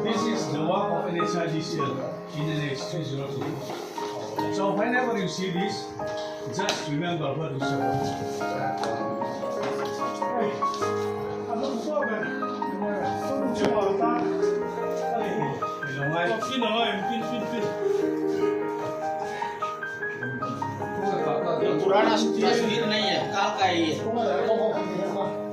This is the work of NHIDCL in NH302. So whenever you see this, just remember what you said.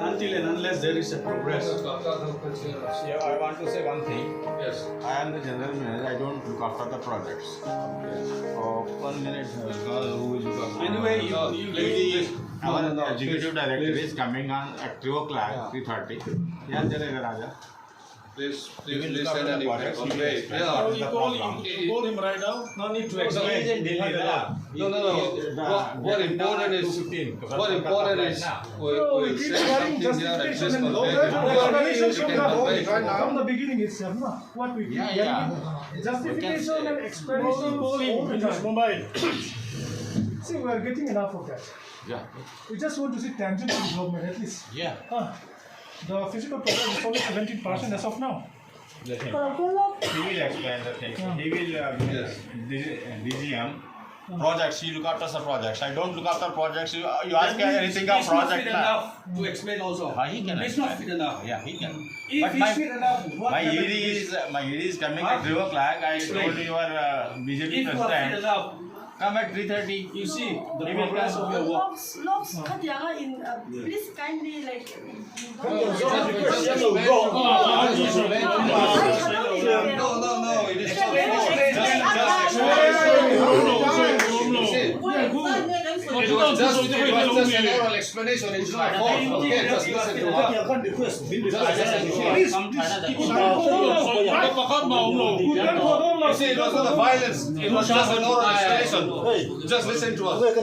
Until and unless there is a progress. Yeah, I want to say one thing. Yes. I am the general manager. I don't look after the projects. 1 minute. Who will look after? Anyway, you our executive director is coming on at 3 o'clock, 3:30. Yeah, Raja. Please listen and you can convey. Yeah, you call him right now. No need to explain. No. What important is we say something here and just convey. From the beginning itself, no? What we did. Justification and explanation all the time. See, we are getting enough of that. Yeah. We just want to see tangible development at least. Yeah. The physical progress is only 17% as of now. He will explain the things. He will DGM. Projects, he look after some projects. I don't look after projects. You ask anything of project. Enough to explain also. He can. It's not fit enough. Yeah, he can. If But it's fit enough, what my happened ED is coming at 3 o'clock. I told your BJP if you are fit president. enough, Come at 3:30. you see the progress of your work. Logs, please kindly like. No, it is It was just an oral explanation. It's my fault. Okay, just listen to us. You see, it was not a violence. It was just an oral explanation. Just listen to us. Yeah, it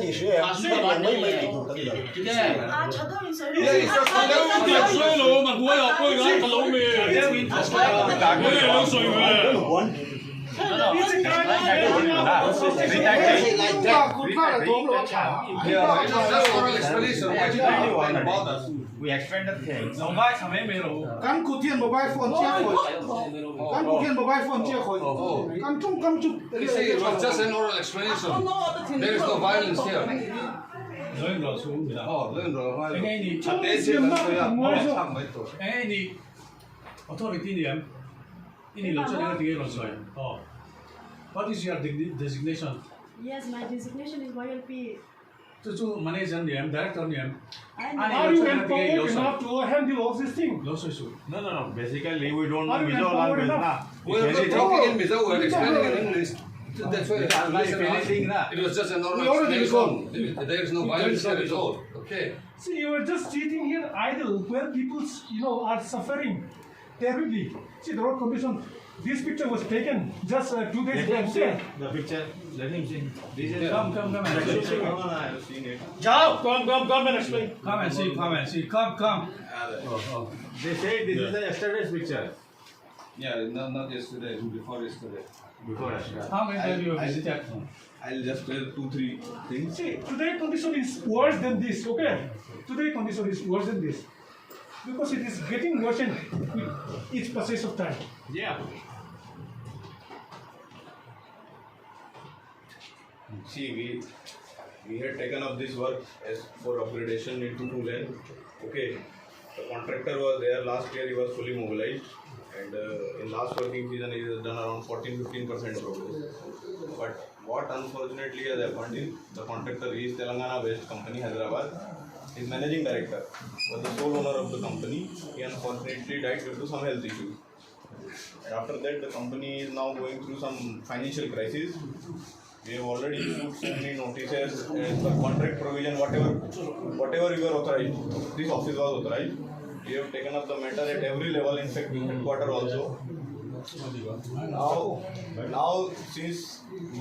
was just oral explanation. Why did you complain about us? We explained the things. Kan Kutian mobile phone Kan Kutian mobile phone You see, it was just an oral explanation. There is no violence here. Oh, Any authority name, any what is your designation? Yes, my designation is YLP. To manager name, director name. Are you empowered enough to handle all these things? No. Basically, we don't Are know you Mizo empowered language. enough? we're not talking in Mizo, we're explaining in English. That's why it was just an We oral already explanation. There is no violence here at all. Okay. See, you are just sitting here idle where people, are suffering terribly. See, the road condition. This picture was taken just 2 days ago. The picture, let him see. This is Come and explain. I have seen it. Come and explain. Come and see. Come. They say this is yesterday's picture. Yeah, not yesterday, before yesterday. Before yesterday. How many have you visited? I'll just tell 2-3 things. See, today condition is worse than this, okay? Today condition is worse than this. Because it is getting worsened with each passage of time. Yeah. See, we had taken up this work as for upgradation into 2 lane. Okay, the contractor was there last year. He was fully mobilized, and in last working season he has done around 14-15% progress. But what unfortunately has happened is the contractor is Telangana based company Hyderabad. his managing director, was the sole owner of the company. He unfortunately died due to some health issues. And after that, the company is now going through some financial crisis. We have already issued so many notices as per contract provision, whatever you are authorized, this office was authorized. We have taken up the matter at every level, in fact, headquarters also. Now since it's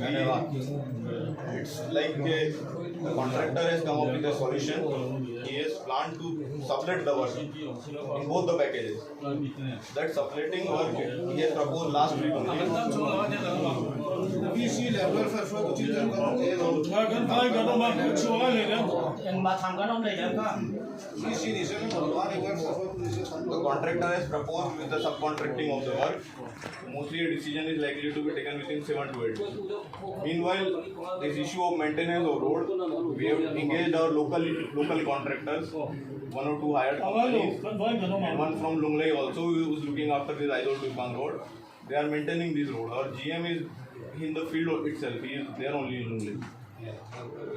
like the contractor has come up with a solution, he has planned to sublet the work in both the packages. That subletting work he has proposed last week only. The contractor has proposed with the subcontracting of the work. Mostly a decision is likely to be taken within 7 to 8 days. Meanwhile, this issue of maintenance of road, we have engaged our local contractors, 1 or 2 hired companies, and one from Lungawi also who is looking after this Aizol to Kawng road. They are maintaining this road. Our GM is in the field itself. He is there only in Lungawi.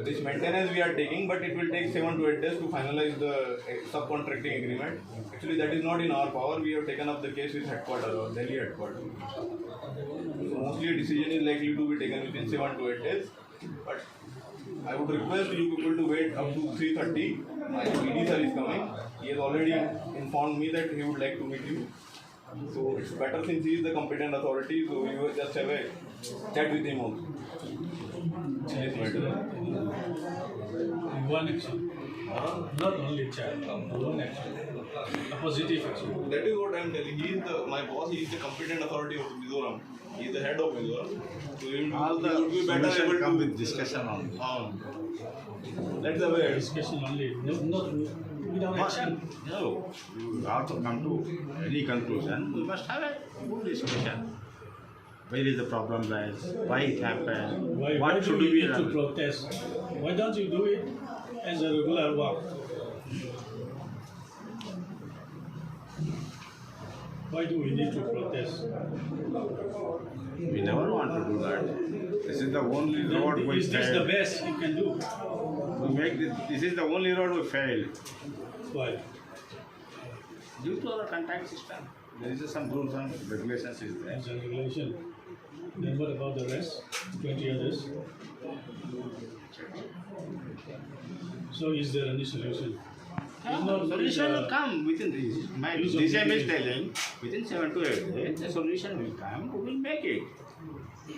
This maintenance we are taking, but it will take 7 to 8 days to finalize the subcontracting agreement. Actually, that is not in our power. We have taken up the case with headquarters, or Delhi headquarters. So mostly a decision is likely to be taken within 7 to 8 days. But I would request you people to wait up to 3:30. My PD sir is coming. He has already informed me that he would like to meet you. So it's better since he is the competent authority. So we will just have a chat with him also. Yes, One action. Not only chat, one action. A positive action. That is what I am telling. He is my boss. He is the competent authority of Mizoram. He is the head of Mizoram. So he would be better able to come with discussion on. That's the way. Discussion only, not without action. No, you have to come to any conclusion. We must have a good discussion. Where is the problem lies? Why it happened? Why what do should we be need to done? protest? Why don't you do it as a regular work? Why do we need to protest? We never want to do that. This is the only road we Is this the failed. best you can do? We make this is the only road we failed. Why? Due to our contact system. There is some rules and regulations is there. As a regulation. Then what about the rest? 20 others? So is there any solution? Solution will come within this. My Use of DCM is mitigation. telling within 7 to 8 days the solution will come. We will make it.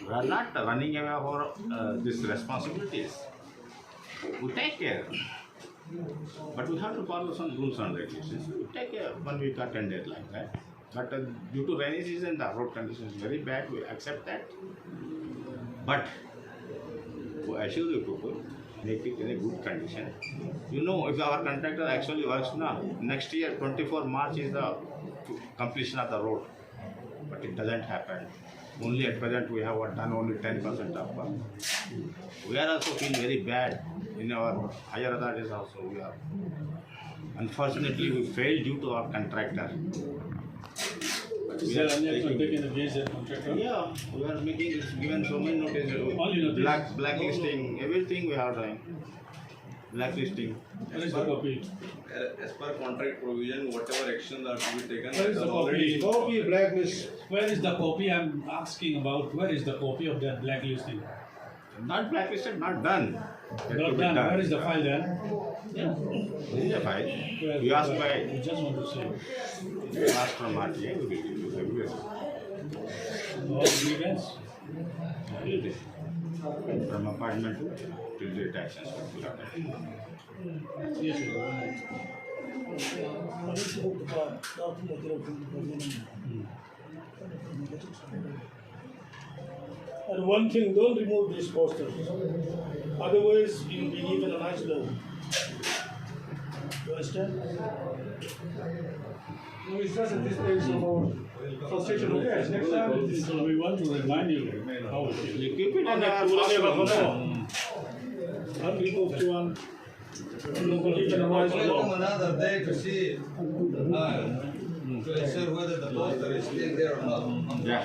We are not running away for these responsibilities. We take care. But we have to follow some rules and regulations. We take care 1 week or 10 days like that. But due to rainy season, the road condition is very bad. We accept that. But we assure you people, make it in a good condition. You know, if our contractor actually works now, next year 24 March is the completion of the road. But it doesn't happen. Only at present we have done only 10% of work. We are also feeling very bad in our higher authorities also. We are unfortunately we failed due to our contractor. Is there any action taken against that contractor? Yeah, we are making given so many notices. Only notice? Blacklisting, everything we have done. Blacklisting. Where is the copy? As per contract provision, whatever actions are to be taken, Where is are the already copy? Copy blacklist. Where is the copy I'm asking about? Where is the copy of that blacklisting? Not blacklisted, not done. Yet to Not be done. Where is the file then? Yeah, this is a file. Where- You ask where- by, I just want to say. you ask from RTA, we will give you everything. All grievance? Everything. From appointment to date actions. we will have done. Yes, sir. And one thing, don't remove these posters. Otherwise, you'll be given a nice bill. You understand? No, it's just at this stage about frustration. Okay, next time. So we want to remind you how it is. You keep it in our classroom. Unremoved one. Given a nice bill. Another day to see. Sure whether the poster is still there or not. Yeah.